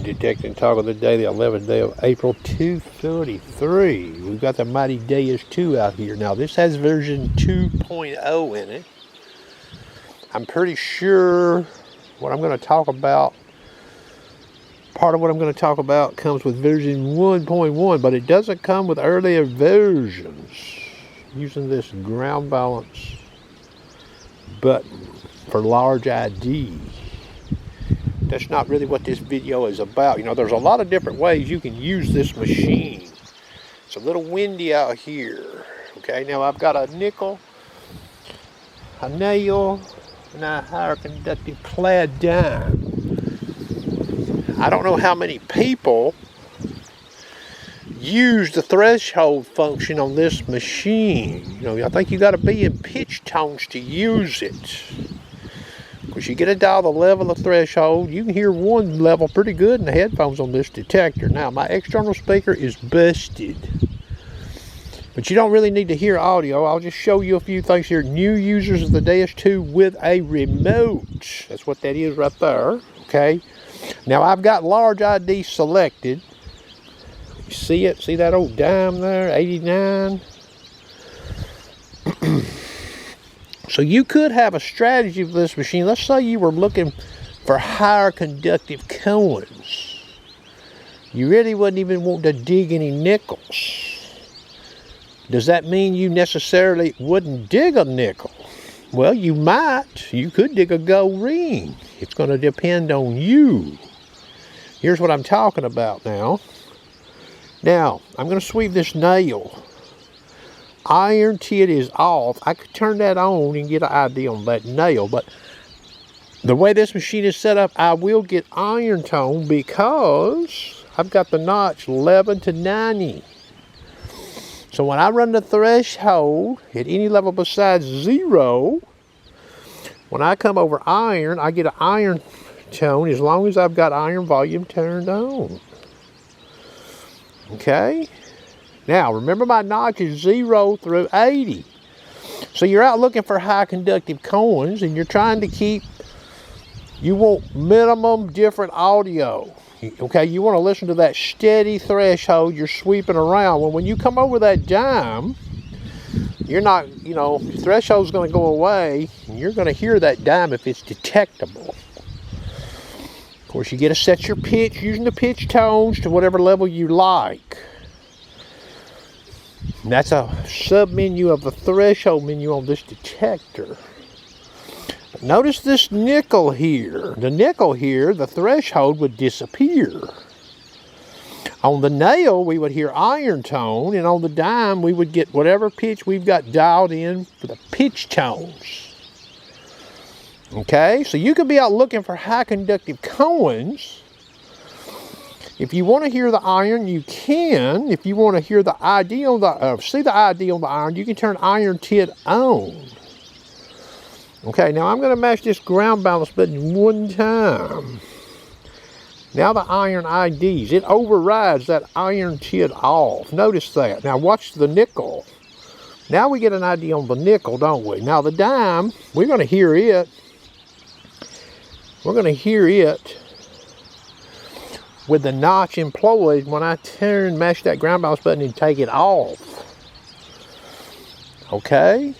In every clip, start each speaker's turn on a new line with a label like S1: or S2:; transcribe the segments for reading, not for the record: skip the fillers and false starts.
S1: Detecting toggle today, the 11th day of April 2033. We've got the mighty Deus 2 out here. Now this has version 2.0 in it. I'm pretty sure what I'm going to talk about, part of what I'm going to talk about comes with version 1.1, but it doesn't come with earlier versions. Using this ground balance button for large ID. That's not really what this video is about. You know, there's a lot of different ways you can use this machine. It's a little windy out here. Okay, now I've got a nickel, a nail, and a higher conductive clad dime. I don't know how many people use the threshold function on this machine. You know, I think you got to be in pitch tones to use it. Because you get to dial the level of threshold, you can hear one level pretty good in the headphones on this detector. Now, my external speaker is busted. But you don't really need to hear audio. I'll just show you a few things here. New users of the Deus 2 with a remote. That's what that is right there. Okay. Now, I've got large ID selected. You see it? See that old dime there? 89. So you could have a strategy with this machine. Let's say you were looking for higher conductive coins. You really wouldn't even want to dig any nickels. Does that mean you necessarily wouldn't dig a nickel? Well, you might. You could dig a gold ring. It's going to depend on you. Here's what I'm talking about now. Now, I'm going to sweep this nail. Iron tip is off. I could turn that on and get an idea on that nail, but the way this machine is set up, I will get iron tone because I've got the notch 11 to 90. So when I run the threshold at any level besides 0, when I come over iron, I get an iron tone as long as I've got iron volume turned on. Okay? Now, remember my notch is 0 through 80. So you're out looking for high conductive coins and you're trying to keep, you want minimum different audio. Okay, you want to listen to that steady threshold you're sweeping around. Well, when you come over that dime, you're not, you know, threshold's going to go away and you're going to hear that dime if it's detectable. Of course, you get to set your pitch using the pitch tones to whatever level you like. And that's a sub-menu of the threshold menu on this detector. But notice this nickel here. The nickel here, the threshold would disappear. On the nail, we would hear iron tone, and on the dime, we would get whatever pitch we've got dialed in for the pitch tones. Okay, so you could be out looking for high conductive coins. If you want to hear the iron, you can. If you want to hear the ID on the, see the ID on the iron, you can turn iron tip on. Okay, now I'm going to mash this ground balance button one time. Now the iron IDs, it overrides that iron tip off. Notice that. Now watch the nickel. Now we get an ID on the nickel, don't we? Now the dime, we're going to hear it. We're going to hear it with the notch employed when I mash that ground balance button and take it off. Okay?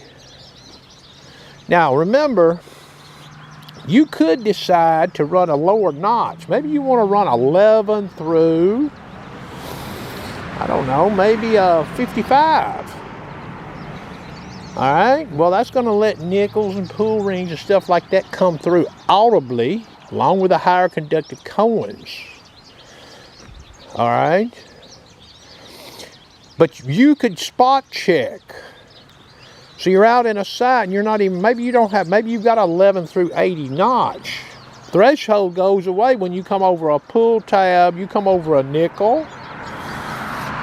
S1: Now remember, you could decide to run a lower notch. Maybe you want to run 11 through, I don't know, maybe 55. All right? Well, that's going to let nickels and pull rings and stuff like that come through audibly, along with the higher conductive coins. All right, but you could spot check. So you're out in a site and you're not even, maybe you don't have, maybe you've got 11 through 80 notch. Threshold goes away when you come over a pull tab, you come over a nickel,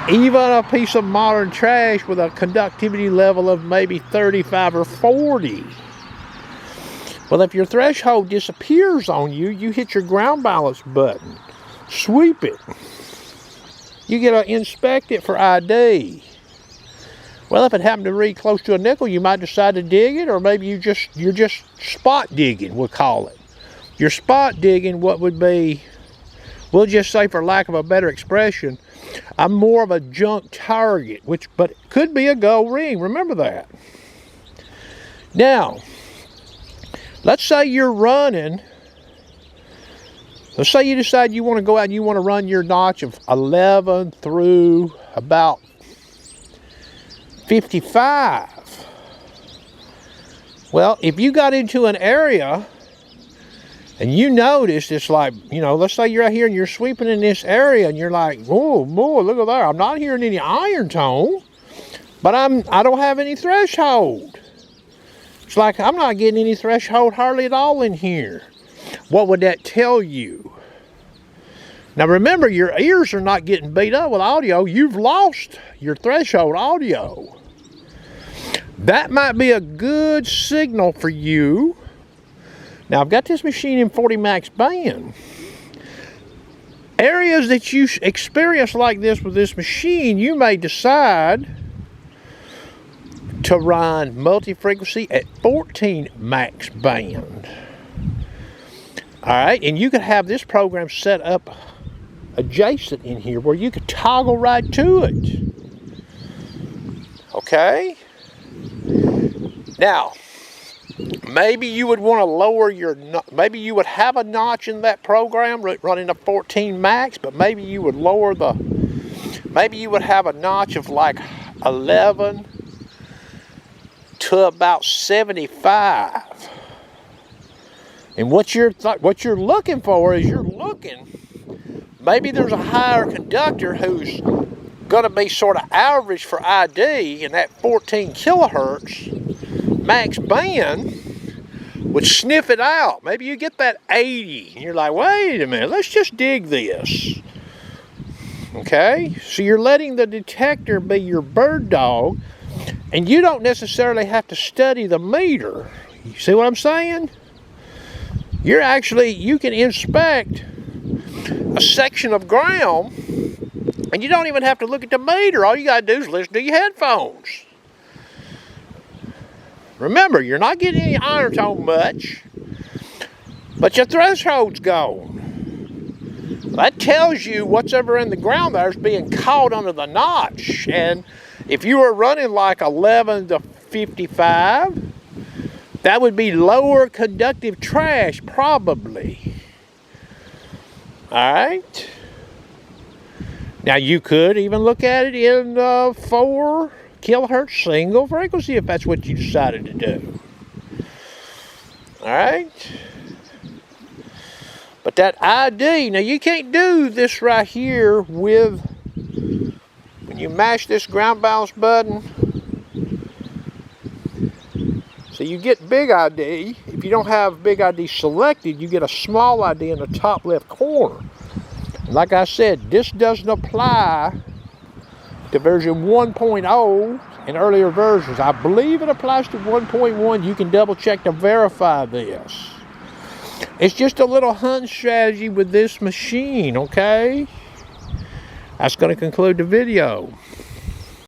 S1: even a piece of modern trash with a conductivity level of maybe 35 or 40. Well, if your threshold disappears on you, you hit your ground balance button, sweep it. You get to inspect it for ID. Well, if it happened to read close to a nickel, you might decide to dig it, or maybe you're just spot digging, we'll call it. You're spot digging what would be we'll just say, for lack of a better expression, I'm more of a junk target, but it could be a gold ring. Remember that. Now, let's say you're running. Let's say you decide you want to go out and you want to run your notch of 11 through about 55. Well, if you got into an area and you noticed, it's like, let's say you're out here and you're sweeping in this area and you're like, oh boy, look at there. I'm not hearing any iron tone, but I don't have any threshold. It's like I'm not getting any threshold hardly at all in here. What would that tell you? Now remember, your ears are not getting beat up with audio. You've lost your threshold audio. That might be a good signal for you. Now, I've got this machine in 40 max band. Areas that you experience like this with this machine, you may decide to run multi-frequency at 14 max band. All right, and you could have this program set up adjacent in here where you could toggle right to it. Okay? Now, maybe you would want to lower maybe you would have a notch in that program running a 14 max, but maybe you would maybe you would have a notch of like 11 to about 75. And what you're looking for is maybe there's a higher conductor who's going to be sort of average for ID, and that 14 kilohertz max band would sniff it out. Maybe you get that 80 and you're like, wait a minute, let's just dig this. Okay, so you're letting the detector be your bird dog, and you don't necessarily have to study the meter. You see what I'm saying? You can inspect a section of ground and you don't even have to look at the meter. All you got to do is listen to your headphones. Remember, you're not getting any iron tone much, but your threshold's gone. That tells you what's ever in the ground there is being caught under the notch. And if you were running like 11 to 55, that would be lower conductive trash, probably. All right. Now, you could even look at it in 4 kilohertz single frequency if that's what you decided to do. All right. But that ID, now you can't do this right here when you mash this ground balance button. So you get big ID. If you don't have big ID selected, you get a small ID in the top left corner. Like I said, this doesn't apply to version 1.0 and earlier versions. I believe it applies to 1.1. You can double check to verify this. It's just a little hunting strategy with this machine, okay? That's going to conclude the video.